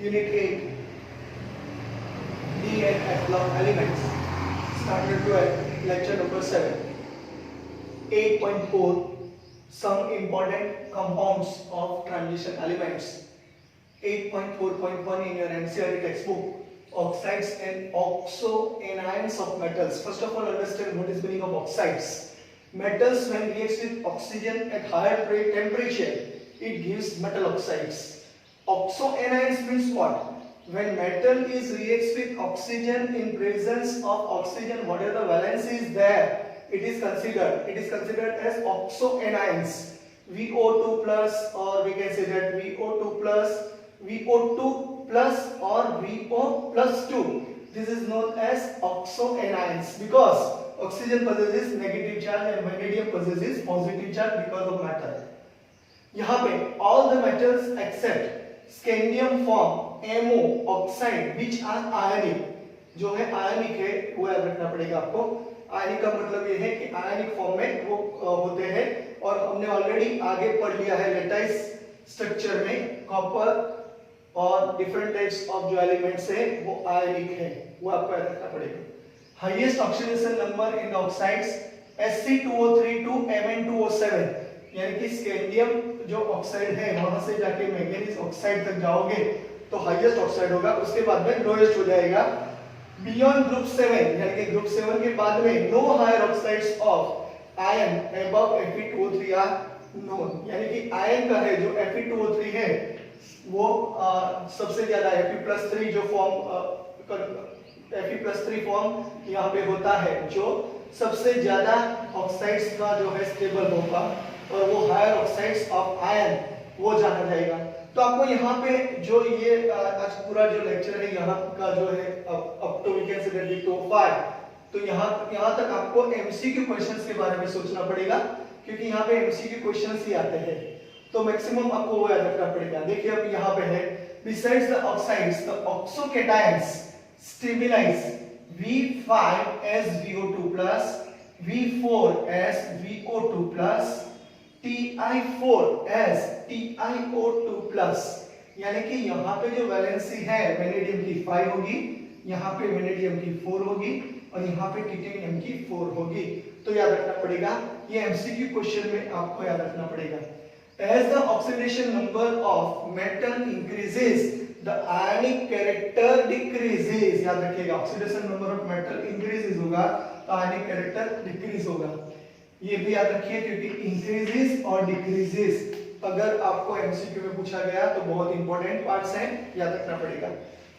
Unit 8, D and F block elements, Standard 12, lecture number 7. 8.4, some important compounds of transition elements. 8.4.1 in your NCERT textbook, oxides and oxoanions of metals. First of all, understand what is meaning of oxides. Metals when reacts with oxygen at higher temperature, it gives metal oxides. Oxoanions means what? When metal is reacts with oxygen in presence of oxygen, whatever the valence is there, it is considered as oxoanions. VO2 plus, or we can say that VO2 plus, VO2 plus or VO plus 2. This is known as oxoanions because oxygen possesses negative charge and vanadium possesses positive charge because of matter. यहाँ पे all the metals except scandium form MO oxide which are ionic. जो है आयनिक है वो याद रखना पड़ेगा आपको. आयनिक का मतलब ये है कि आयनिक फॉर्म में वो होते हैं और हमने ऑलरेडी आगे पढ़ लिया है लेटाइस स्ट्रक्चर में कॉपर और डिफरेंट टाइप्स ऑफ जो एलिमेंट्स है वो आयनिक है, वो आपको याद रखना पड़ेगा. Highest oxidation number in oxides Sc2O3 to Mn2O7, यानी कि स्कैंडियम जो ऑक्साइड है वहां से जाके मैंगनीज ऑक्साइड तक जाओगे तो हाईएस्ट ऑक्साइड होगा, उसके बाद में लोएस्ट हो जाएगा. बियॉन्ड ग्रुप 7 यानी कि ग्रुप 7 के बाद में no higher oxides of iron above Fe2O3 are known, यानी कि आयन का है जो Fe2O3 है वो सबसे ज्यादा Fe+3 जो Fe+3 फॉर्म यहाँ पे होता है जो सबसे ज्यादा ऑक्साइड्स का जो है स्टेबल होगा और वो हायर ऑक्साइड्स ऑफ आयन वो जाना जाएगा. तो आपको यहाँ पे जो ये आज पूरा जो लेक्चर है यहाँ का जो है up to we can say that to 5, तो यहाँ तक आपको एमसीक्यू क्वेश्चंस के बारे में सोचना पड़ेगा क्योंकि यहाँ पे एमसीक्यू क्वेश्चंस ही आते हैं तो मैक्सिमम आपको वो याद रखना पड़ेगा. देखिए अब यहाँ पे है besides the oxides the oxocations stabilize V5 as VO2 plus, V4 as VO2 plus, Ti4 as TiO2 plus, यानी कि यहाँ पे जो वैलेंसी है वेनेडियम की 5 होगी, यहाँ पे वेनेडियम की 4 होगी और यहाँ पे टिटेनियम की 4 होगी. तो याद रखना पड़ेगा, ये एमसीक्यू क्वेश्चन में आपको याद रखना पड़ेगा. As the oxidation number of metal increases, the ionic character decreases. याद रखिएगा, oxidation number of metal increases होगा तो आयनिक कैरेक्टर डिक्रीज होगा. ये भी याद रखिए क्योंकि इंक्रीजेस और डिक्रीजेस अगर आपको एमसीक्यू में पूछा गया तो बहुत इंपॉर्टेंट पार्ट्स हैं, याद रखना पड़ेगा.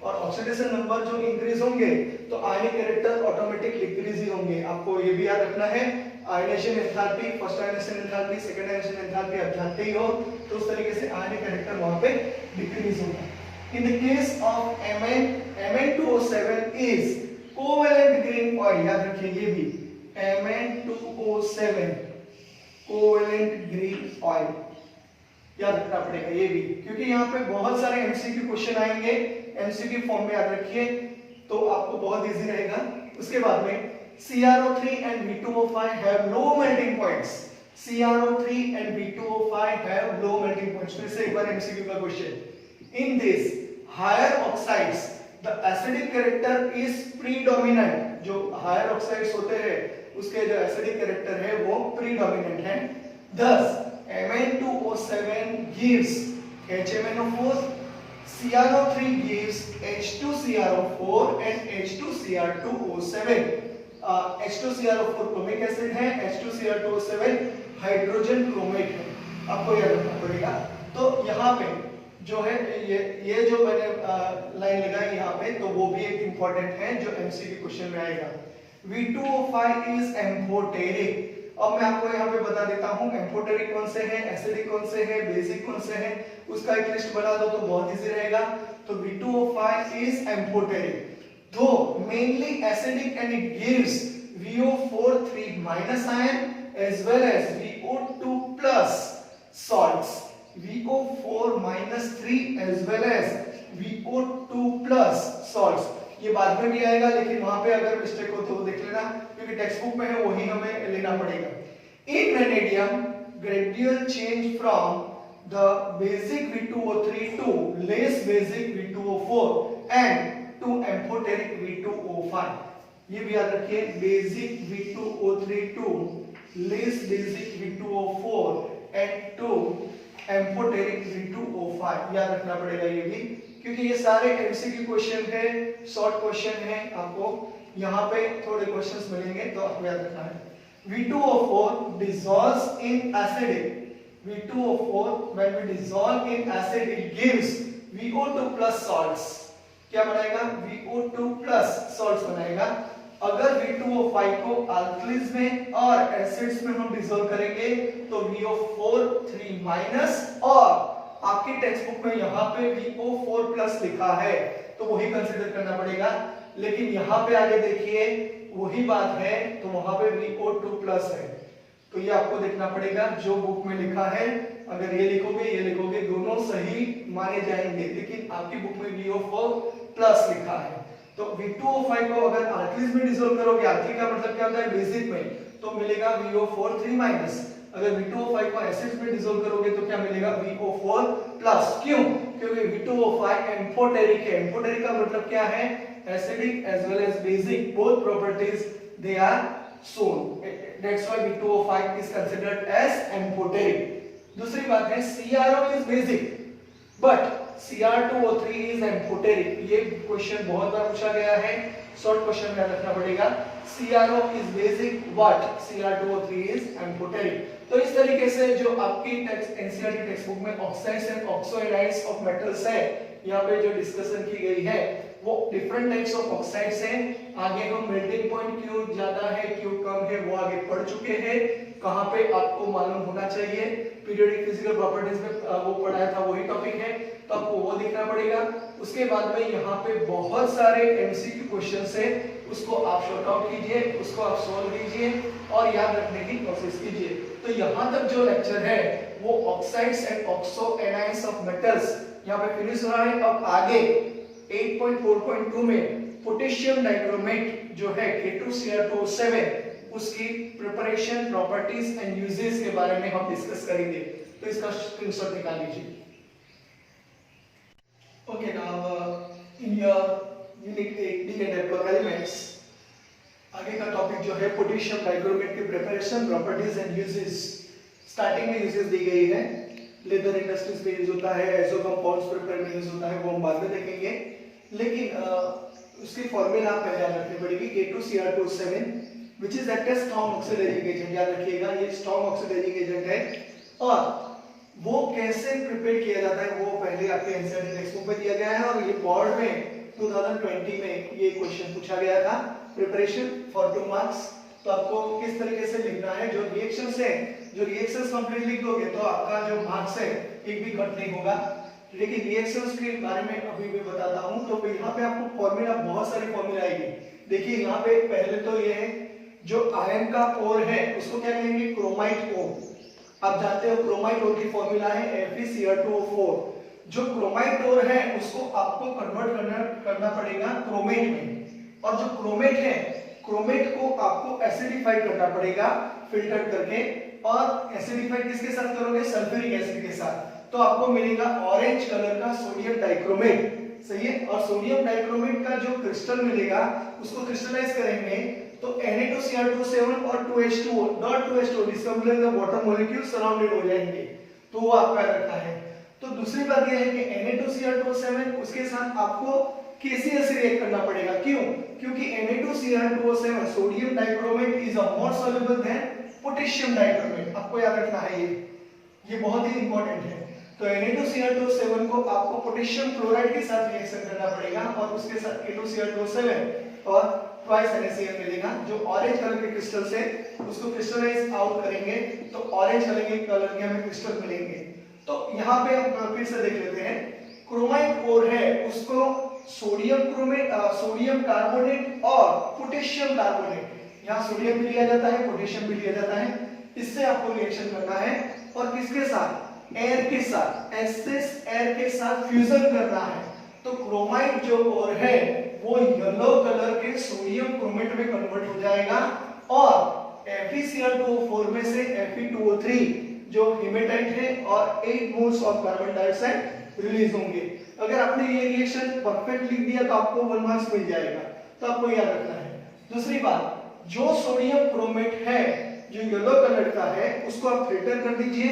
और ऑक्सीडेशन नंबर जो इंक्रीज होंगे तो आयनिक कैरेक्टर ऑटोमेटिक डिक्रीज ही होंगे. आपको ये भी याद रखना है ionisation enthalpy, first ionisation enthalpy, second ionisation enthalpy अब जानते ही हो तो उस तरीके से आयनिक कैरेक्टर वहां पे डिक्रीज होगा. In the case of Mn2O7 is covalent green oil, याद रखिए ये भी Mn2O7 कोवेलेंट ग्रीन ऑयल याद रखना पड़ेगा ये भी क्योंकि यहाँ पे बहुत सारे एमसीक्यू क्वेश्चन आएंगे. एमसीक्यू फॉर्म में याद रखिए तो आपको बहुत इजी रहेगा. उसके बाद में CrO3 and V2O5 have low melting points. CrO3 and V2O5 have low melting points. फिर से एक बार एमसीक्यू का question. In this higher oxides, the acidic character is predominant. जो higher oxides होते हैं उसके जो acidic character है वो predominant है. Thus Mn2O7 gives HMnO4, CrO3 gives H2CrO4 and H2Cr2O7. H2CrO4 chromic acid है, H2Cr2O7 हाइड्रोजन क्रोमेट है. आपको याद रखना पड़ेगा. तो यहाँ पे जो है ये जो मैंने लाइन लगाई यहाँ पे तो वो भी एक इंपॉर्टेंट है जो एमसीक्यू क्वेश्चन में आएगा. V2O5 is amphoteric. अब मैं आपको यहाँ पे बता देता हूँ एम्फोटेरिक कौन से हैं, एसिडिक कौन से हैं, बेसिक कौन से हैं, उसका एक लिस्ट बना दो तो बहुत इजी रहेगा. तो V2O5 is amphoteric though mainly acidic and it gives VO4 3- ion as well as VO2 plus salts. VO4-3 as well as VO2 plus salts. ये बाद में भी आएगा लेकिन वहां पे अगर मिस्टेक हो तो देख लेना क्योंकि टेक्स्ट बुक में है वही हमें लेना पड़ेगा. In vanadium gradual change from the basic V2O3 to less basic V2O4 and to amphoteric V2O5. ये भी याद रखिए, basic V2O3 to less basic V2O4 and to amphoteric V2O5 याद रखना पड़ेगा ये भी, क्योंकि ये सारे एमसीक्यू क्वेश्चन है, शॉर्ट क्वेश्चन है, आपको यहाँ पे थोड़े क्वेश्चंस मिलेंगे तो आपको याद रखना है। V2O4 dissolves in acid. V2O4 when we dissolve in acid it gives VO2 plus salts. क्या बनाएगा? VO2 plus salts बनाएगा। अगर V2O5 को अल्कलीज में और एसिड्स में हम डिसॉल्व करेंगे तो VO4 3- और आपकी टेक्स्ट बुक में यहाँ पे VO4 प्लस लिखा है तो वही कंसीडर करना पड़ेगा, लेकिन यहाँ पे आगे देखिए वही बात है तो वहां पे VO2 प्लस है, तो ये आपको देखना पड़ेगा जो बुक में लिखा है। अगर ये लिखोगे दोनों सही माने जाएंगे, लेकिन आपकी बुक में VO4 प्लस लिखा है। तो V2O5 को अगर अल्कलीज में डिसॉल्व करोगे, अल्कली का मतलब क्या होता है? बेसिक में, तो मिलेगा VO4 3-। अगर V2O5 को एसिड्स में डिसॉल्व करोगे तो क्या मिलेगा? VO4 plus. क्यों? क्योंकि V2O5 एम्फोटेरिक है। एम्फोटेरिक का मतलब क्या है? Acidic as well as basic, both properties they are shown. That's why V2O5 is considered as amphoteric. दूसरी बात है CRO is basic, but Cr2O3 is amphoteric. ये क्वेश्चन बहुत बार पूछा गया है, शॉर्ट क्वेश्चन में रखना पड़ेगा। CRO is basic, but Cr2O3 is amphoteric. तो इस तरीके से जो आपकी एनसीईआरटी टेक्स्ट बुक में ऑक्साइड्स एंड ऑक्सोएनाइड्स ऑफ मेटल्स है, यहाँ पे जो डिस्कशन की गई है वो डिफरेंट टाइप्स ऑफ ऑक्साइड्स हैं। आगे हम मेल्टिंग पॉइंट क्यों ज्यादा है क्यों कम है वो आगे पढ़ चुके हैं, कहाँ पे आपको मालूम होना चाहिए। पीरियोडिक फिजिकल प्रॉपर्टीज में वो पढ़ाया था वही टॉपिक है, तो आपको वो देखना पड़ेगा। उसके बाद में यहाँ पे बहुत सारे एमसीक्यू क्वेश्चंस है, उसको आप शॉर्ट आउट कीजिए, उसको आप सॉल्व कीजिए और याद रखने की कोशिश कीजिए। तो यहाँ तक जो लेक्चर है वो oxides and oxo anions of metals यहाँ पे फिनिश हो रहा है। अब आगे 8.4.2 में पोटेशियम डाइक्रोमेट जो है K2Cr2O7 उसकी प्रिपरेशन, प्रॉपर्टीज एंड यूजेस के बारे में हम डिस्कस करेंगे, तो इसका स्क्रीनशॉट निकाल लीजिए। Okay, now in your unit 8 D and develop elements, आगे का टॉपिक जो है पोटेशियम डाइक्रोमेट की preparation, properties and uses. Starting में यूजेस दी गई है, लेदर इंडस्ट्रीज में यूज होता है, एजो कंपाउंड्स प्रिपेयर में यूज होता है, वो हम बाद में देखेंगे। लेकिन उसकी फॉर्मूला आप पहले याद रखनी पड़ेगी। K2Cr2O7 which is act as strong oxidising agent, याद रखिएगा ये स्ट्रांग ऑक्सीडाइजिंग एजेंट है। और वो कैसे प्रिपेयर किया जाता है वो पहले आपके एनसीईआरटी टेक्स्ट बुक में दिया गया है, और ये बोर्ड में 2020 में ये क्वेश्चन पूछा गया था। प्रिपरेशन फॉर 2 मार्क्स, तो आपको किस तरीके से लिखना है, जो रिएक्शंस है, जो रिएक्शंस कंप्लीट लिख दोगे तो आपका जो मार्क्स है एक भी कट नहीं होगा। लेकिन रिएक्शंस के बारे में अभी भी बताता हूं। तो यहाँ पे आपको फॉर्मूला, बहुत सारी फॉर्मूला आएगी। देखिए यहाँ पे पहले तो ये है, जो आयन का ओर है उसको क्या कहेंगे? क्रोमाइट ओर। आप जानते हो क्रोमाइट ओर की फॉर्मूला है Fe2O4। जो क्रोमाइट ओर है उसको आपको कन्वर्ट करना पड़ेगा क्रोमेट में, और जो क्रोमेट है, क्रोमेट को आपको एसिडिफाई करना पड़ेगा फिल्टर करके। और एसिडिफाई किसके साथ करोगे? सल्फ्यूरिक एसिड के साथ। तो आपको मिलेगा ऑरेंज कलर का सोडियम डाइक्रोमेट, सही है। और सोडियम डाइक्रोमेट का जो क्रिस्टल मिलेगा उसको क्रिस्टलाइज करेंगे तो Na2Cr2O7 और 2H2O, डॉट 2H2O, इसका मतलब वाटर मॉलिक्यूल सराउंडेड हो जाएंगे, तो वो आपका रखा है। तो दूसरी बात ये है कि Na2Cr2O7 उसके साथ आपको KCl से रिएक्ट करना पड़ेगा। क्यों? क्योंकि Na2Cr2O7 sodium dichromate is a more soluble than potassium dichromate, आपको याद रखना है ये बहुत ही इंपॉर्टेंट है। तो Na2Cr2O7 को आपको पोटेशियम क्लोराइड के साथ रिएक्शन करना पड़ेगा, और उसके साथ K2Cr2O7 और ट्वाइस NaCl मिलेगा। जो ऑरेंज कलर के क्रिस्टल से उसको क्रिस्टलाइज आउट करेंगे तो ऑरेंज कलर के हमें क्रिस्टल मिलेंगे। तो यहाँ पे हम फिर से देख लेते हैं, क्रोमाइट ओर है उसको सोडियम कार्बोनेट और पोटेशियम कार्बोनेट, यहाँ सोडियम भी लिया जाता है, पोटेशियम भी लिया जाता है, इससे आपको रिएक्शन करना है। और किसके साथ? एयर के साथ, एसिड एयर के साथ फ्यूजन करना है। तो क्रोमाइट जो ओर है वो येलो कलर के सोडियम क्रोमेट में कन्वर्ट हो जाएगा, और FeCl2O4 में से Fe2O3 जो हेमेटाइट है और 8 moles of carbon dioxide release होंगे। अगर आपने ये रिएक्शन परफेक्ट लिख दिया तो आपको 1 मार्क्स मिल जाएगा, तो आपको याद रखना है। दूसरी बात, जो सोडियम क्रोमेट है जो येलो कलर का है उसको आप फिल्टर कर दीजिए,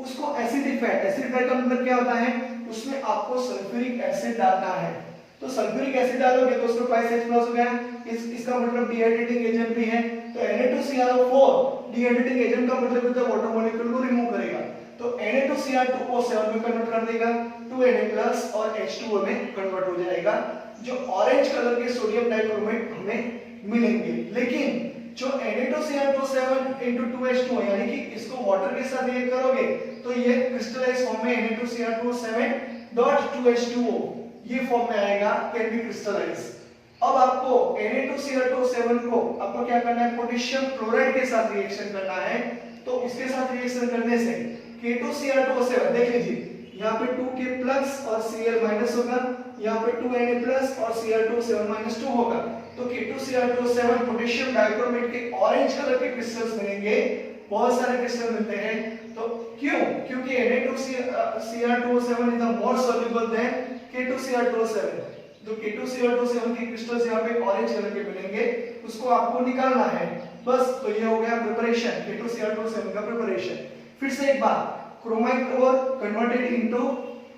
उसको एसिडिफाइड, एसिडिफाइड का मतलब क्या होता है, उसमें आपको सल्फ्यूरिक एसिड डालना है। तो सल्फ्यूरिक एसिड डालोगे तो उसमें 5H+ हो गया, इसका मतलब डिहाइड्रेटिंग एजेंट भी है। तो Na2CrO4 डिहाइड्रेटिंग एजेंट का मतलब होता है वाटर मॉलिक्यूल को रिमूव करेगा, तो Na2Cr2O7 में कन्वर्ट कर देगा, 2Na+ और H2O में कन्वर्ट हो जाएगा। जो ऑरेंज कलर के सोडियम डाइक्रोमेट हमें मिलेंगे, लेकिन जो Na2Cr2O7 into 2H2O यानी कि इसको वाटर के साथ रिएक्ट करोगे तो ये क्रिस्टलाइज फॉर्म में Na2Cr2O7.2H2O ये फॉर्म में आएगा, कैन बी क्रिस्टलाइज। अब आपको Na2Cr2O7 को आपको क्या करना है, पोटेशियम क्लोराइड के साथ रिएक्शन करना है। तो इसके साथ रिएक्शन करने से K2Cr2O7 देख लीजिए, यहाँ पे 2K+ और Cl- होगा, यहाँ पे 2Na+ और Cr2O7- होगा। तो K2Cr2O7 पोटेशियम डाइक्रोमेट के ऑरेंज कलर के क्रिस्टल्स मिलेंगे, बहुत सारे क्रिस्टल मिलते हैं। तो क्यों? क्योंकि Na2Cr2O7 is more soluble then K2Cr2O7। तो K2Cr2O7 के क्रिस्टल्स यहाँ पे ऑरेंज कलर के मिलेंगे, उसको आपको निकालना है बस। तो ये हो गया प्रिपरेशन, K2Cr2O7 का प्रिपरेशन। फिर से एक बात, क्रोमाइट और कन्वर्टेड इनटू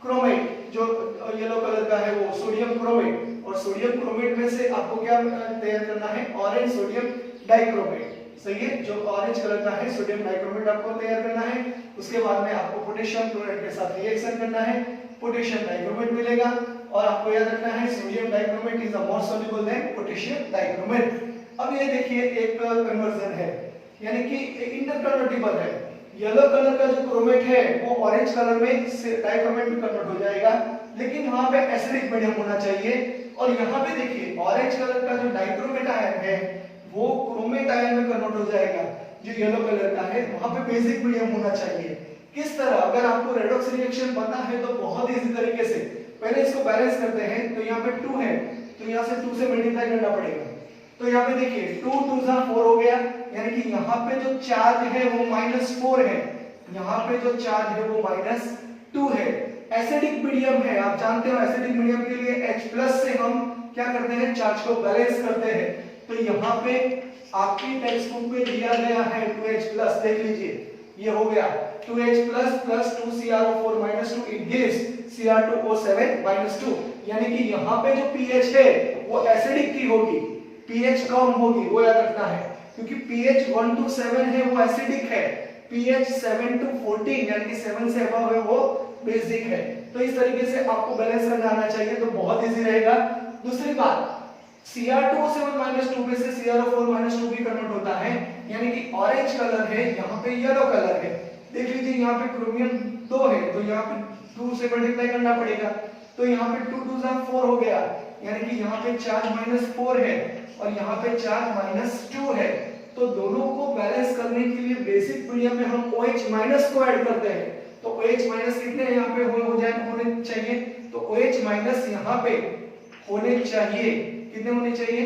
क्रोमेट, जो येलो कलर का है वो सोडियम क्रोमेट, और सोडियम क्रोमेट में से आपको क्या तैयार करना है, ऑरेंज सोडियम डाइक्रोमेट। सही है, जो ऑरेंज कलर का है सोडियम डाइक्रोमेट आपको तैयार करना है। उसके बाद में आपको पोटेशियम क्लोराइड के साथ रिएक्शन करना है, पोटेशियम डाइक्रोमेट मिलेगा। और आपको याद रखना है sodium dichromate is more soluble than potassium dichromate. अब ये देखिए एक कन्वर्जन है, यानी कि इंटरकन्वर्टिबल है। येलो कलर का जो क्रोमेट है वो ऑरेंज कलर में डाइक्रोमेट में कन्वर्ट हो जाएगा, लेकिन वहां पे एसिडिक मीडियम होना चाहिए। और यहाँ पे देखिए ऑरेंज कलर का जो डाइक्रोमेट आयन है वो क्रोमेट आयन में कन्वर्ट हो जाएगा, जो येलो कलर का है वहां पे बेसिक मीडियम होना चाहिए। किस तरह? अगर आपको रेडॉक्स रिएक्शन पता है तो बहुत इजी तरीके से पहले इसको बैलेंस करते हैं। तो यहाँ पे 2 है तो यहाँ से 2 से मल्टीप्लाई करना पड़ेगा। तो यहाँ पे देखिए 2 2 4 हो गया, यानी कि यहाँ पे जो चार्ज है वो -4 है, यहाँ पे जो चार्ज है वो -2 है। एसिडिक मीडियम है, आप जानते हो एसिडिक मीडियम के लिए H+ से हम क्या करते हैं, चार्ज को बैलेंस करते हैं। तो यहाँ पे आपकी टेक्स्ट बुक में दिया गया है 2H+, देख लीजिए ये हो गया 2H+ + 2Cr2O4- it gives Cr2O7- यानी कि यहाँ पे जो pH है वो एसिडिक की होगी, pH कम होगी, वो याद रखना है, क्योंकि pH 1 to 7 है वो एसिडिक है, pH 7 to 14 यानी कि 7 से अबव है वो बेसिक है। तो इस तरीके से आपको बैलेंस करना आना चाहिए, तो बहुत इजी रहेगा। दूसरी बात, Cr2O7- में से Cr2O4- भी कन्वर्ट होता है, यानी कि ऑरेंज कलर है, यहाँ पे येलो कलर है। देख लीजिए यहाँ पे क्रोमियम 2 है तो यहाँ पे 2 से मल्टीप्लाई करना पड़ेगा। तो यहाँ पे 2 2 4 हो गया, यानी कि यहाँ पे चार्ज -4 है और यहाँ पे चार्ज -2 है। तो दोनों को बैलेंस करने के लिए बेसिक मीडियम में हम OH- को ऐड करते हैं। तो OH- कितने यहाँ पे होने चाहिए, तो OH- यहाँ पे होने चाहिए, कितने होने चाहिए,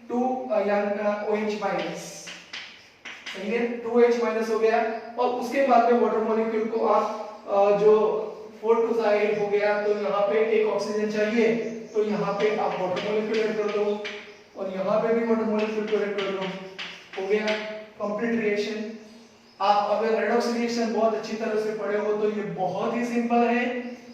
2 OH-, सही है, 2H- हो गया। और उसके बाद में वाटर मॉलिक्यूल को आप जो 4 2 8 हो गया, तो यहाँ पे एक ऑक्सीजन चाहिए, तो यहाँ पे आप वाटर मॉलिक्यूल ऐड कर दो और यहाँ पे भी वाटर मॉलिक्यूल को ऐड कर दो, हो गया कंप्लीट रिएक्शन। आप अगर रेडॉक्स रिएक्शन बहुत अच्छी तरह से पढ़े हो तो ये बहुत ही सिंपल है।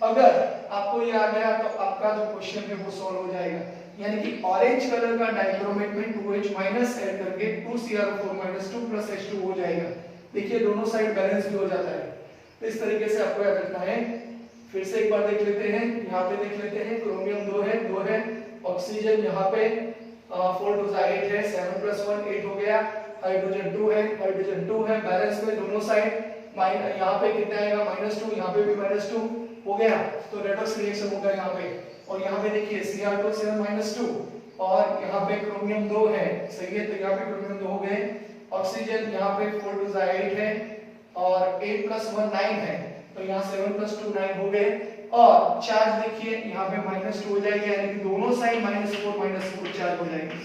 अगर आपको ये आ गया तो आपका जो क्वेश्चन है वो सॉल्व हो जाएगा, यानी कि ऑरेंज कलर का डाइक्रोमेट में 2H- ऐड करके 2Cr4- H2 हो जाएगा। देखिए दोनों साइड बैलेंस भी हो जाता है। तो इस तरीके से आपको याद रखना है। फिर से एक बार देख लेते हैं, यहाँ पे देख लेते हैं, क्रोमियम 2 है, ऑक्सीजन यहाँ पे 4 2 8 है, 7 + 1 8 हो गया, हाइड्रोजन 2 है, बैलेंस में दोनों साइड। यहाँ पे कितना आएगा, -2, यहाँ पे भी -2 हो गया, तो रेडॉक्स रिएक्शन होगा यहाँ पे। और यहाँ पे देखिए Cr2O7- और यहाँ पे क्रोमियम 2 है, सही है, तो यहाँ पे क्रोमियम 2 हो गए। ऑक्सीजन यहाँ पे 4 2 8 है और 8 + 1 9 है, तो यहाँ 7 + 2 9 हो गए। और चार्ज देखिए यहाँ पे -2 हो जाएगा, यानी कि दोनों साइड -4 चार्ज हो जाएंगे।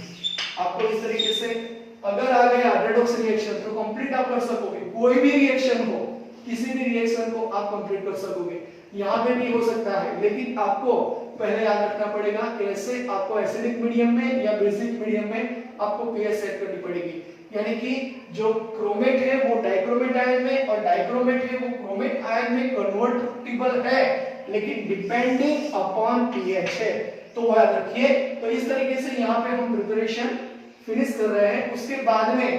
आपको इस तरीके से अगर आ गया रेडॉक्स रिएक्शन तो कंप्लीट आप कर सकोगे, कोई भी रिएक्शन हो किसी भी रिएक्शन को आप कंप्लीट कर सकोगे। यहाँ पे भी हो सकता है, लेकिन आपको पहले याद रखना पड़ेगा कैसे आपको एसिडिक मीडियम में या बेसिक मीडियम में आपको pH सेट करनी पड़ेगी। यानी कि जो क्रोमेट है वो डाइक्रोमेट आयन में और डाइक्रोमेट है वो क्रोमेट आयन में कन्वर्टिबल है, लेकिन डिपेंडिंग अपॉन pH है। तो याद रखिए। तो इस तरीके से यहाँ पे हम प्रिपरेशन फिनिश कर रहे हैं। उसके बाद में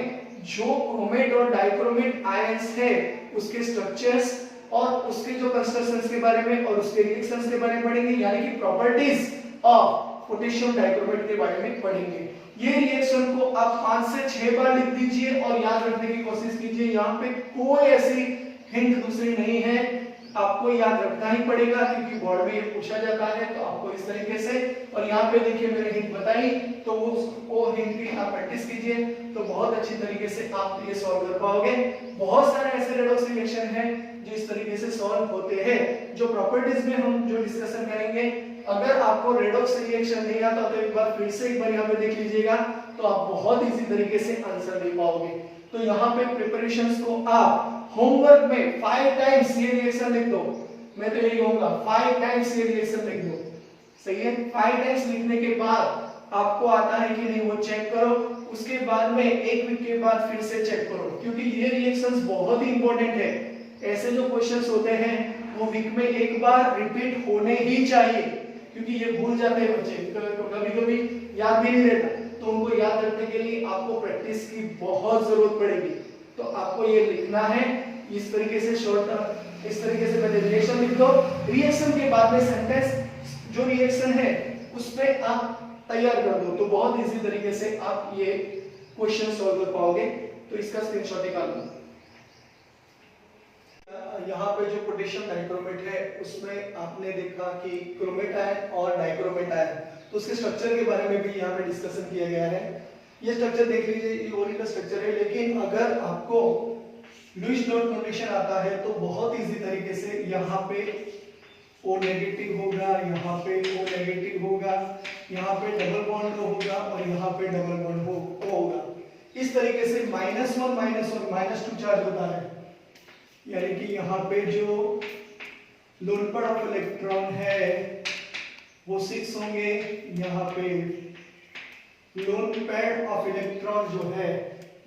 जो क्रोमेट और डाइक्रोमेट आयंस है उसके स्ट्रक्चर्स और उसके जो कंस्ट्रक्शंस के बारे में और उसके रिएक्शंस के बारे में पढ़ेंगे, यानी कि प्रॉपर्टीज ऑफ पोटेशियम डाइक्रोमेट के बारे में पढ़ेंगे। ये रिएक्शन को आप 5 से 6 बार लिख दीजिए और याद रखने की कोशिश कीजिए। यहाँ पे कोई ऐसी हिंट दूसरी नहीं है, आपको याद रखना ही पड़ेगा क्योंकि बोर्ड में ये पूछा जाता है। तो आपको इस तरीके से, और यहाँ पे देखिए मैंने हिंट बताई, तो वो हिंट की आप प्रैक्टिस कीजिए तो बहुत अच्छी तरीके से आप ये सॉल्व कर पाओगे। बहुत सारे ऐसे रेडॉक्स रिएक्शन हैं जो इस तरीके से सॉल्व होते हैं, जो प्रॉपर्टीज में हम जो डिस्कशन करेंगे। अगर आपको रेडॉक्स रिएक्शन नहीं आता तो एक बार फिर से एक बार यहाँ पे देख लीजिएगा, तो आप बहुत इजी तरीके से आंसर दे पाओगे। तो यहाँ पे प्रिपरेशंस को आप होमवर्क में 5 टाइम्स ये रिएक्शन लिख दो। मैं तो यही कहूंगा 5 टाइम्स ये रिएक्शन लिख दो, सही है। 5 टाइम्स लिखने के बाद आपको आता है कि नहीं वो चेक करो। उसके बाद में एक वीक के बाद फिर से चेक करो, क्योंकि ये रिएक्शंस बहुत ही इंपॉर्टेंट है। ऐसे जो क्वेश्चंस होते हैं वो वीक में एक बार रिपीट होने ही चाहिए, क्योंकि ये भूल जाते हैं बच्चे, कभी-कभी याद भी नहीं रहता। तो उनको याद रखने के लिए आपको प्रैक्टिस की बहुत जरूरत पड़ेगी। तो आपको ये लिखना है इस तरीके से शॉर्ट, इस तरीके से पहले रिएक्शन लिख दो। रिएक्शन के बाद में सेंटेंस जो रिएक्शन है उस पे आप तैयार कर दो, तो बहुत इजी तरीके से आप ये क्वेश्चन सॉल्व कर पाओगे। तो इसका स्क्रीनशॉट निकाल लो। यहाँ पे जो पोटेशियम डाइक्रोमेट है उसमें आपने देखा कि क्रोमेट आयन और डाइक्रोमेट आयन, तो उसके स्ट्रक्चर के बारे में भी यहाँ पे डिस्कशन किया गया है। ये स्ट्रक्चर देख लीजिए, ये ओरिजिनल स्ट्रक्चर है, लेकिन अगर आपको लुईस डॉट नोटेशन आता है तो बहुत इजी तरीके से यहाँ पे O नेगेटिव होगा, यहाँ पे O नेगेटिव होगा, यहाँ पे डबल बॉन्ड होगा और यहाँ पे डबल बॉन्ड होगा। इस तरीके से -1 -2 चार्ज होता है, यानी कि यहाँ पे जो लोन पेयर ऑफ इलेक्ट्रॉन है वो 6 होंगे। यहाँ पे लोन पेयर ऑफ इलेक्ट्रॉन जो है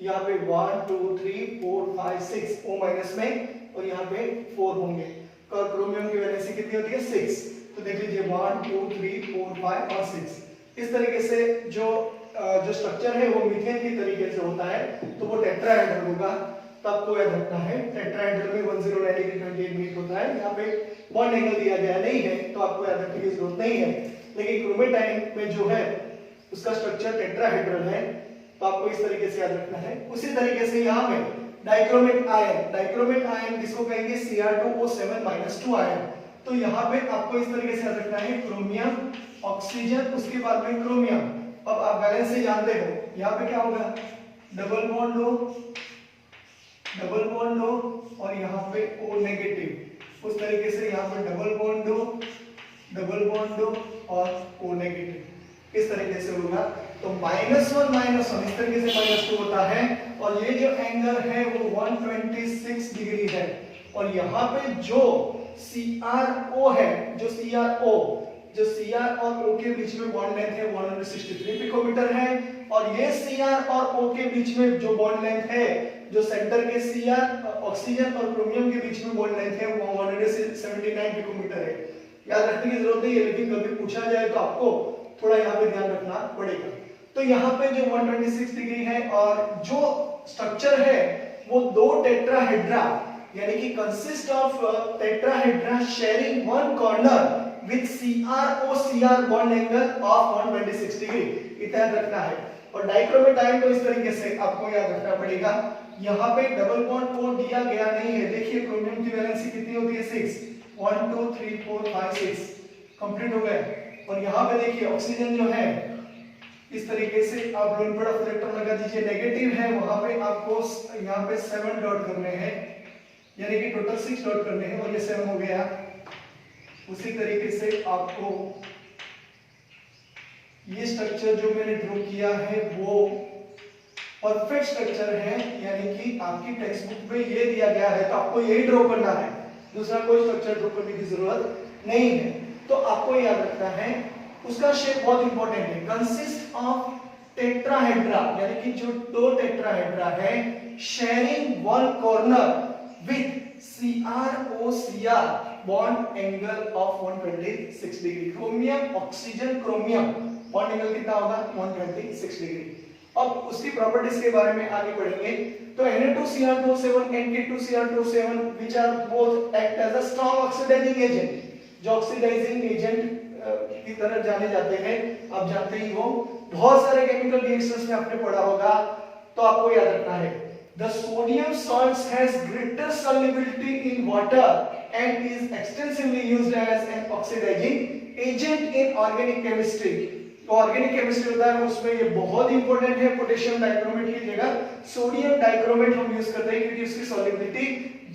यहाँ पे 1 2 3 4 5 6 O माइनस में, और यहाँ पे 4 होंगे। और क्रोमियम की वैलेंसी कितनी होती है 6। तो देख लीजिए 1 2 3 4 5 और 6। इस तरीके से जो स्ट्रक्चर है वो मीथेन की तरीके से होता है, तो वो टेट्राहेड्रल होगा। तो आपको याद रखना है टेट्राहेड्रल में 109 डिग्री 28 मिनट होता है। यहाँ पे बॉन्ड एंगल दिया गया नहीं है तो आपको याद रखने की जरूरत नहीं है, लेकिन क्रोमेट आयन में जो है उसका स्ट्रक्चर टेट्राहेड्रल है, तो आपको इस तरीके से याद रखना है। उसी तरीके से यहाँ पे डाइक्रोमेट आयन किसको कहेंगे Cr2O7 2 आयन। तो यहाँ पे आपको इस तरीके से याद रखना है क्रोमियम ऑक्सीजन, उसके बाद में क्रोमियम। अब आप बैलेंस से जानते हो, यहाँ पे क्या होगा डबल बॉन्ड लो और यहाँ पे O नेगेटिव। उस तरीके से यहाँ पे डबल बॉन्ड लो और O नेगेटिव। इस तरीके से होगा। तो -1 इस तरीके से -2 होता है, और ये जो एंगल है वो 126 डिग्री है। और यहाँ पे जो CRO है, जो CR और O के बीच में बॉन्ड लेंथ है 163 पिकोमीटर है, और ये CR और O के बीच में जो बॉन्ड लेंथ है, जो सेंटर के CR ऑक्सीजन और क्रोमियम के बीच में बॉन्ड लेंथ है वो 179 पिकोमीटर है। याद रखने की जरूरत नहीं है, लेकिन कभी पूछा जाए तो आपको थोड़ा यहाँ पे ध्यान रखना पड़ेगा। तो यहाँ पे जो 126 डिग्री है और जो स्ट्रक्चर है वो 2 टेट्राहेड्रा, यानी कि consist of tetrahedra sharing one corner with CR bond angle of 126 degree, इतना याद रखना है। और डाइक्रोमेट आयन को इस तरीके से आपको याद रखना पड़ेगा। यहाँ पे डबल बॉन्ड को दिया गया नहीं है। देखिए क्रोमियम की वैलेंसी कितनी होती है 6, 1 2 3 4 5 6 कंप्लीट हो गए। और यहाँ पे देखिए ऑक्सीजन जो है इस तरीके से आप लोन पेयर ऑफ इलेक्ट्रॉन लगा दीजिए, नेगेटिव है, वहां पे आपको यहाँ पे 7 डॉट करने हैं, यानी कि टोटल 6 डॉट करने हैं, और ये 7 हो गया। उसी तरीके से आपको ये स्ट्रक्चर जो मैंने ड्रॉ किया है वो परफेक्ट स्ट्रक्चर है, यानी कि आपकी टेक्स्ट बुक में ये दिया गया है तो आपको यही ड्रॉ करना है, दूसरा कोई स्ट्रक्चर ड्रॉ करने की जरूरत नहीं है। तो आपको याद रखना है उसका शेप बहुत इंपॉर्टेंट है, कंसिस्ट ऑफ टेट्राहेड्रा, यानी कि जो दो टेट्राहेड्रा है sharing one corner with CrOCr bond angle of 126 degree. Chromium oxygen chromium bond angle कितना होगा 126 डिग्री। अब उसकी प्रॉपर्टीज के बारे में आगे बढ़ेंगे। तो Na2Cr27 and K2Cr27 which are both act as a strong oxidizing agent, जो ऑक्सीडाइजिंग एजेंट की तरह जाने जाते हैं, आप जानते ही हो, बहुत सारे केमिकल रिएक्शंस में आपने पढ़ा होगा। तो आपको याद रखना है the sodium salts has greater solubility in water and is extensively used as an oxidizing agent in organic chemistry। तो ऑर्गेनिक केमिस्ट्री होता है उसमें ये बहुत इंपॉर्टेंट है, पोटेशियम डाइक्रोमेट की जगह सोडियम डाइक्रोमेट हम यूज करते हैं क्योंकि उसकी सॉल्युबिलिटी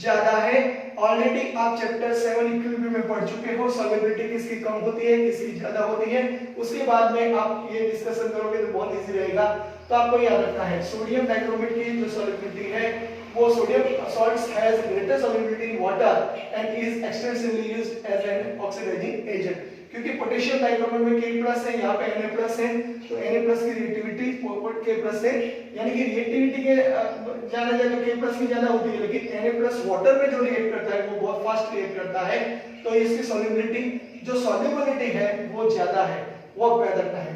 ज्यादा है। ऑलरेडी आप चैप्टर 7 इक्विलिब्रियम में पढ़ चुके हो, सॉल्युबिलिटी किसकी कम होती है किसकी ज्यादा होती है, उसके बाद में आप ये डिस्कशन करोगे तो बहुत इजी रहेगा। तो आपको याद रखना है सोडियम डाइक्रोमेट की जो सॉल्युबिलिटी है वो sodium salts has greater solubility in water and is extensively used as an oxidizing agent। क्योंकि पोटेशियम डाइक्रोमेट में K+ है, यहाँ पे Na+ है, तो Na+ की रिएक्टिविटी K+ है, यानी कि रिएक्टिविटी के ज्यादा ज्यादा K+ की ज्यादा होती है, लेकिन Na+ वाटर में जो रिएक्ट करता है वो बहुत फास्ट रिएक्ट करता है, तो इसकी सॉल्युबिलिटी जो सॉल्युबिलिटी है वो ज्यादा है, वो आपको याद रखना है।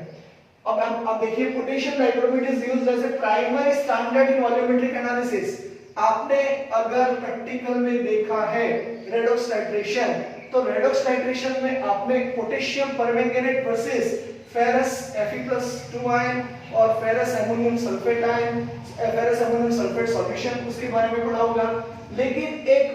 अब आप देखिए potassium dichromate is used as a primary standard in volumetric analysis. आपने अगर प्रैक्टिकल में देखा है रेडॉक्स टाइट्रेशन, तो रेडॉक्स टाइट्रेशन में आपने potassium permanganate versus ferrous Fe+2 ion और ferrous ammonium sulphate ion, ferrous ammonium sulphate solution उसके बारे में पढ़ा होगा। लेकिन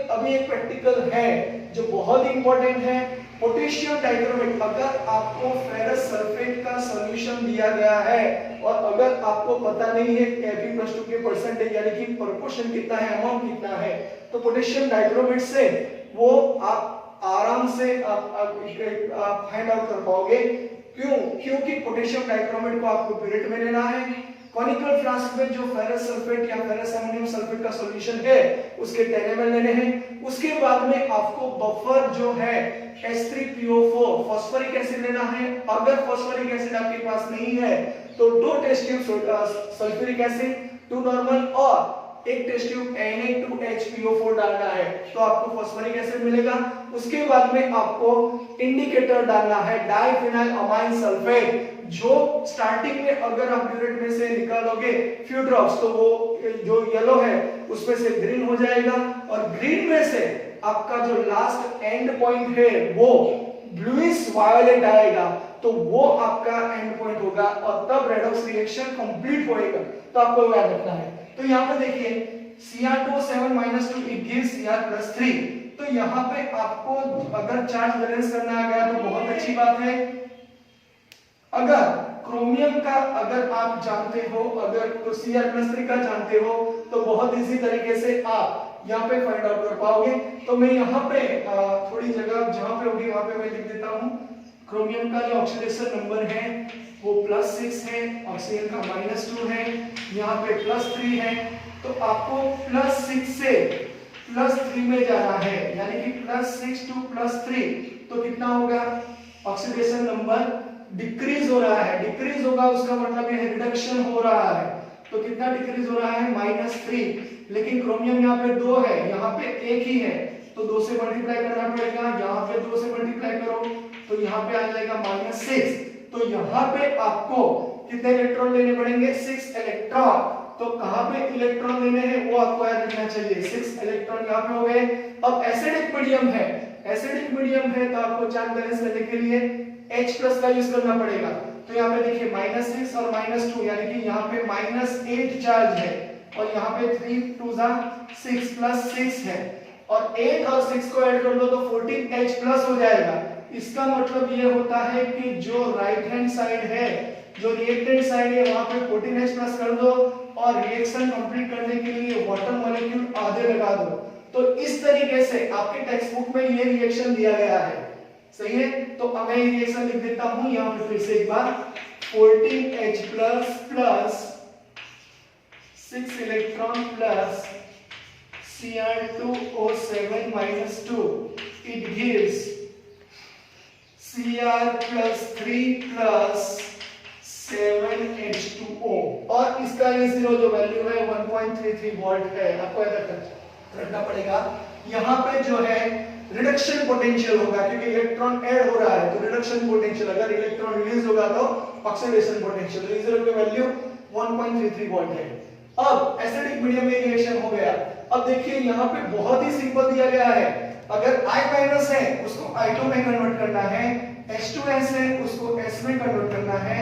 अभी एक प्रैक्टिकल है जो बहुत इंपॉर्टेंट है, पोटेशियम डाइक्रोमेट। अगर आपको फेरस सल्फेट का सॉल्यूशन दिया गया है और अगर आपको पता नहीं है Fe+2 के परसेंटेज यानी कि प्रोपोर्शन कितना है, अमाउंट कितना है, तो पोटेशियम डाइक्रोमेट से वो आप आराम से आप फाइंड आउट कर पाओगे। क्यों? क्योंकि पोटेशियम डाइक्रोमेट को आपको पीरियड में लेना है, कॉनिकल फ्लास्क में जो फेरस सल्फेट या फेरस अमोनियम सल्फेट का सॉल्यूशन है उसके 10 ml लेने हैं। उसके बाद में आपको बफर जो है H3PO4 फास्फोरिक एसिड लेना है। अगर फास्फोरिक एसिड आपके पास नहीं है तो 2 test tube sulphuric acid 2 normal और एक टेस्ट ट्यूब Na2HPO4 डालना है तो आपको फास्फोरिक एसिड मिलेगा। उसके बाद में आपको इंडिकेटर डालना है डाइफिनाइल अमाइन सल्फेट, जो स्टार्टिंग में अगर आप प्यूरेट में से निकालोगे फ्यू ड्रॉप्स तो वो जो येलो है उसमें से ग्रीन हो जाएगा और ग्रीन में से आपका जो लास्ट एंड पॉइंट है वो ब्लूइश वायोलेट आएगा, तो वो आपका एंड पॉइंट होगा और तब रेडॉक्स रिएक्शन कंप्लीट होएगा। तो आपको याद रखना है। तो यहाँ पे देखिए Cr2 इट गिव्स Cr+3। तो यहाँ पे आपको अगर चार्ज बैलेंस करना आ गया तो बहुत अच्छी बात है। अगर क्रोमियम का अगर आप जानते हो, अगर तो Cr+3 का जानते हो तो बहुत इजी तरीके से आप यहाँ पे फाइंड आउट कर पाओगे। तो मैं यहाँ पे थोड़ी जगह जहां पे होगी वहां पे मैं लिख देता हूँ। क्रोमियम का जो ऑक्सीडेशन नंबर है वो +6 है, ऑक्सीजन का -2 है, यहाँ पे +3 है, तो आपको +6 से +3 में जाना है, यानी कि +6 to +3 तो कितना होगा, ऑक्सीडेशन नंबर डिक्रीज हो रहा है। डिक्रीज होगा उसका मतलब ये रिडक्शन हो रहा है, तो कितना डिक्रीज हो रहा है -3। लेकिन क्रोमियम यहाँ पे 2 है, यहाँ पे 1 ही है, तो 2 से मल्टीप्लाई करना पड़ेगा। यहाँ पे 2 से मल्टीप्लाई करो तो यहाँ पे आ जाएगा -6। तो यहाँ पे आपको कितने इलेक्ट्रॉन लेने पड़ेंगे, 6 इलेक्ट्रॉन। तो कहाँ पे इलेक्ट्रॉन लेने हैं वो आपको याद रखना चाहिए। 6 इलेक्ट्रॉन यहाँ पे हो गए। अब एसिडिक मीडियम है, एसिडिक मीडियम है तो आपको चार्ज बैलेंस करने के लिए H+ का यूज करना पड़ेगा। तो यहाँ पे देखिए -6 और -2 यानी कि यहाँ पे -8 चार्ज है और यहाँ पे 3 2 6 +6 है और 8 और 6 को ऐड कर दो तो 14H+ हो जाएगा। इसका मतलब ये होता है कि जो राइट हैंड साइड है, जो रिएक्टेंट साइड है वहां पे 14H+ कर दो और रिएक्शन कंप्लीट करने के लिए वाटर मॉलिक्यूल आधे लगा दो। तो इस तरीके से आपके टेक्स्ट बुक में ये रिएक्शन दिया गया है, सही है। तो अब मैं ये रिएक्शन लिख देता हूं यहाँ पे फिर से एक बार, 14H+ 6 electron plus Cr2O7 minus 2, it gives Cr plus 3 plus 7H2O और इसका A0 जो वैल्यू है 1.33 वोल्ट है। आपको याद रखना पड़ेगा। यहाँ पे जो है रिडक्शन पोटेंशियल होगा क्योंकि इलेक्ट्रॉन ऐड हो रहा है तो रिडक्शन पोटेंशियल, अगर इलेक्ट्रॉन रिलीज होगा तो ऑक्सीडेशन पोटेंशियल। तो A0 की वैल्यू 1.33 वोल्ट है। अब एसिडिक मीडियम में रिएक्शन हो गया। अब देखिए यहाँ पे बहुत ही सिंपल दिया गया है, अगर I- है उसको I2 में कन्वर्ट करना है, H2S है उसको S में कन्वर्ट करना है,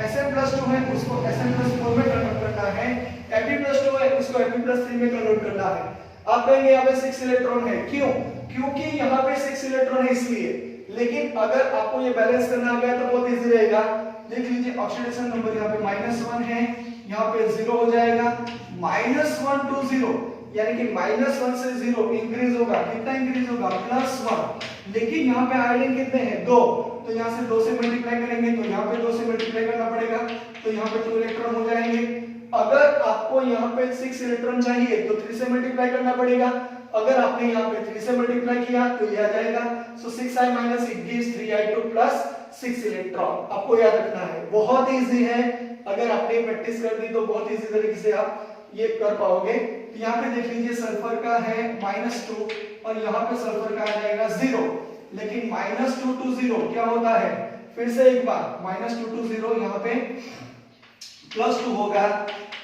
Sm+2 है उसको Sm+4 में कन्वर्ट करना है, Fe+2 है उसको Fe+3 में कन्वर्ट करना है। आप कहेंगे यहाँ पे 6 इलेक्ट्रॉन है, क्यों? क्योंकि यहाँ पे 6 इलेक्ट्रॉन है इसलिए। लेकिन अगर आपको ये बैलेंस करना आ गया तो बहुत इजी रहेगा। देख लीजिए ऑक्सीडेशन नंबर यहाँ पे -1 है, यहाँ पे 0 हो जाएगा। -1 to 0 यानी कि -1 से 0 इंक्रीज होगा। कितना इंक्रीज होगा? +1। लेकिन यहाँ पे आयोडीन कितने हैं? 2, तो यहाँ से 2 से मल्टीप्लाई करेंगे तो यहाँ पे 2 से मल्टीप्लाई करना पड़ेगा, तो यहाँ पे 2 इलेक्ट्रॉन हो जाएंगे। अगर आपको यहाँ पे 6 इलेक्ट्रॉन चाहिए तो 3 से मल्टीप्लाई करना पड़ेगा। अगर आपने यहाँ पे 3 से मल्टीप्लाई किया तो ये आ जाएगा। सो 6i minus it gives 3i2 plus 6 electron. आपको याद रखना है, बहुत इजी है। अगर आपने प्रैक्टिस कर दी तो बहुत इजी तरीके से आप ये कर पाओगे। तो यहाँ पे देख लीजिए सल्फर का है -2 और यहाँ पे सल्फर का आ जाएगा 0। लेकिन -2 to 0 क्या होता है? फिर से एक बार, -2 to 0 यहाँ पे +2 होगा,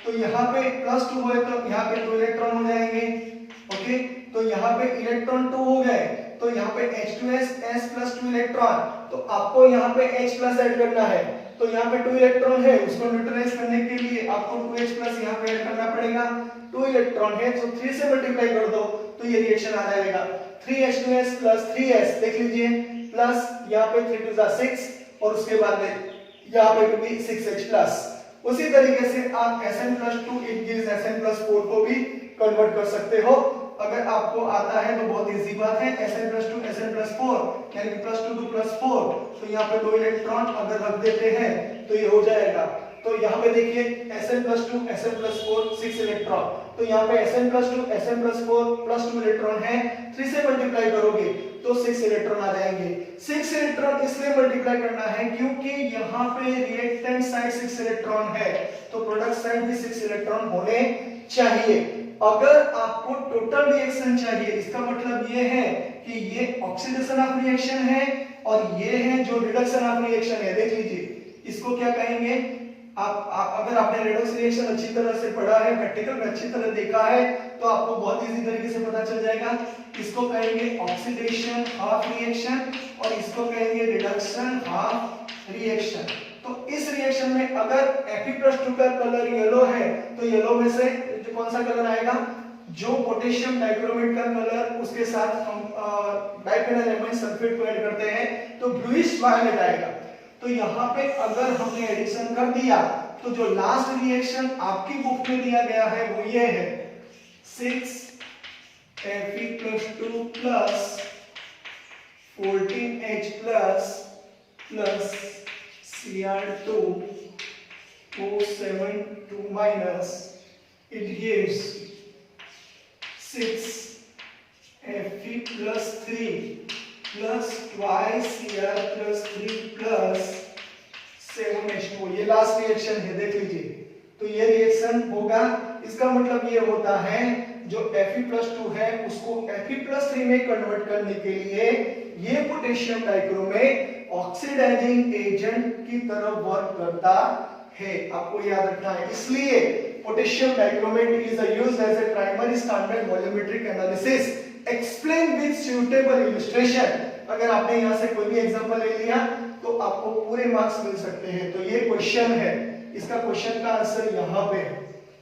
तो यहाँ पे +2 है तो यहाँ पे 2 इलेक्ट्रॉन हो जाएंगे। ओके, तो यहाँ पे इलेक्ट्रॉन 2 हो गए, तो यहाँ पे H2S S+2 इलेक्ट्रॉन, तो आपको यहाँ पे H+ ऐड करना है। तो यहाँ पे 2 इलेक्ट्रॉन है, उसको न्यूट्रलाइज करने के लिए आपको 2H+ यहाँ पे ऐड करना पड़ेगा। 2 इलेक्ट्रॉन है तो 3 से मल्टीप्लाई कर दो तो ये रिएक्शन आ जाएगा। 3H2S प्लस 3S, देख लीजिए प्लस यहाँ पे 3 2 6 और उसके बाद में यहाँ पे भी 6H+। उसी तरीके से आप Sn+2 इट गिव्स Sn+4 को भी कन्वर्ट कर सकते हो। अगर आपको आता है तो बहुत इजी बात है। Sn+2 Sn+4 यानी कि +2 to +4, तो यहाँ पे 2 इलेक्ट्रॉन अगर रख देते हैं तो ये हो जाएगा। तो यहाँ पे देखिए Sn+2 Sn+4 6 इलेक्ट्रॉन, तो यहाँ पे Sn+2 Sn+4 +2 इलेक्ट्रॉन है, 3 से मल्टीप्लाई करोगे तो 6 इलेक्ट्रॉन आ जाएंगे। 6 इलेक्ट्रॉन इसलिए मल्टीप्लाई करना है क्योंकि यहाँ पे रिएक्टेंट साइड 6 इलेक्ट्रॉन है, तो प्रोडक्ट साइड भी 6 इलेक्ट्रॉन होने चाहिए। अगर आपको टोटल रिएक्शन चाहिए, इसका मतलब ये है कि ये ऑक्सीडेशन ऑफ रिएक्शन है और ये है जो रिडक्शन ऑफ रिएक्शन है। देख लीजिए इसको क्या कहेंगे? आप अगर आपने रेडॉक्स रिएक्शन अच्छी तरह से पढ़ा है, प्रैक्टिकल में अच्छी तरह देखा है, तो आपको बहुत इजी तरीके से पता चल जाएगा। इसको कहेंगे ऑक्सीडेशन ऑफ रिएक्शन और इसको कहेंगे रिडक्शन ऑफ रिएक्शन। तो इस रिएक्शन में अगर Fe+2 का कलर येलो है तो येलो में से कौन सा कलर आएगा? जो पोटेशियम डाइक्रोमेट का कलर उसके साथ हम डाइफेनोलामाइन सल्फेट को ऐड करते हैं तो ब्लूइश वायलेट आएगा। तो यहाँ पे अगर हमने एडिशन कर दिया तो जो लास्ट रिएक्शन आपकी बुक में दिया गया है वो ये है 6 Fe+2 plus 14H plus Cr2O7 2 minus it gives 6 Fe+3 plus twice Cr+3 plus 7H2। ये लास्ट रिएक्शन है, देख लीजिए। तो ये रिएक्शन होगा, इसका मतलब ये होता है जो Fe+2 है उसको Fe+3 में कन्वर्ट करने के लिए ये पोटेशियम डाइक्रोमेट ऑक्सीडाइजिंग एजेंट की तरह वर्क करता है। आपको याद रखना है, इसलिए potassium dichromate is used as a primary standard volumetric analysis. Explain with suitable illustration. अगर आपने यहाँ से कोई भी एग्जांपल ले लिया तो आपको पूरे मार्क्स मिल सकते हैं। तो ये क्वेश्चन है, इसका क्वेश्चन का आंसर यहाँ पे है,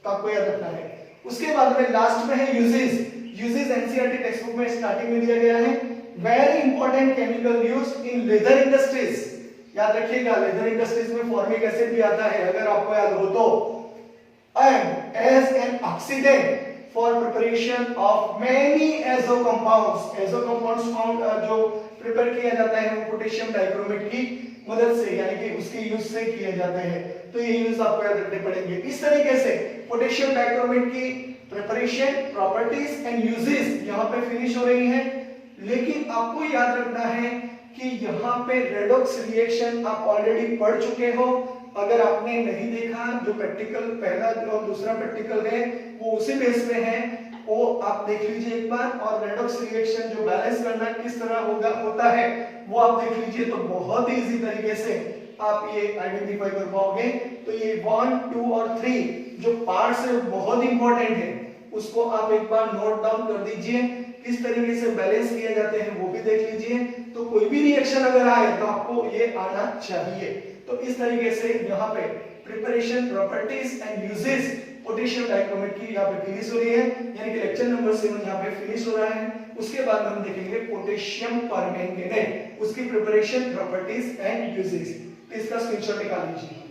तो आपको याद रखना है। उसके बाद में लास्ट में है uses. Uses NCERT text book में स्टार्टिंग में दिया गया है। Very important chemical use in leather industries. याद रखिएगा, लेदर इंडस्ट्रीज में फॉर्मिक एसिड भी आता है अगर आपको याद हो तो। And as an oxidant for preparation of many azo compounds. Azo compounds जो प्रिपेयर किया जाता है वो पोटेशियम डाइक्रोमेट की मदद से यानी कि उसके यूज से किए जाते हैं। तो ये यूज आपको याद रखने पड़ेंगे। इस तरीके से पोटेशियम डाइक्रोमेट की प्रिपरेशन, प्रॉपर्टीज एंड यूजेस यहाँ पे फिनिश हो रही है। लेकिन आपको याद रखना है कि यहाँ पे रेडॉक्स रिएक्शन आप ऑलरेडी पढ़ चुके हो। अगर आपने नहीं देखा, जो प्रैक्टिकल पहला और दूसरा प्रैक्टिकल है वो उसी बेस पे है, वो आप देख लीजिए एक बार। और रेडॉक्स रिएक्शन जो बैलेंस करना किस तरह होता है वो आप देख लीजिए, तो बहुत ही इजी तरीके से आप ये आइडेंटिफाई कर पाओगे। तो ये 1, 2 और 3 जो पार्ट्स है बहुत इंपॉर्टेंट है, उसको आप एक बार नोट डाउन कर दीजिए। किस तरीके से बैलेंस किए जाते हैं वो भी देख लीजिए। तो कोई भी रिएक्शन अगर आए तो आपको ये आना चाहिए। तो इस तरीके से यहाँ पे preparation, properties and uses potassium dichromate की यहाँ पे फिनिश हो रही है, यानी कि लेक्चर नंबर 7 यहाँ पे फिनिश हो रहा है। उसके बाद हम देखेंगे पोटेशियम परमैंगनेट, उसकी प्रिपरेशन, प्रॉपर्टीज एंड यूजेस। इसका स्क्रीनशॉट निकाल लीजिए।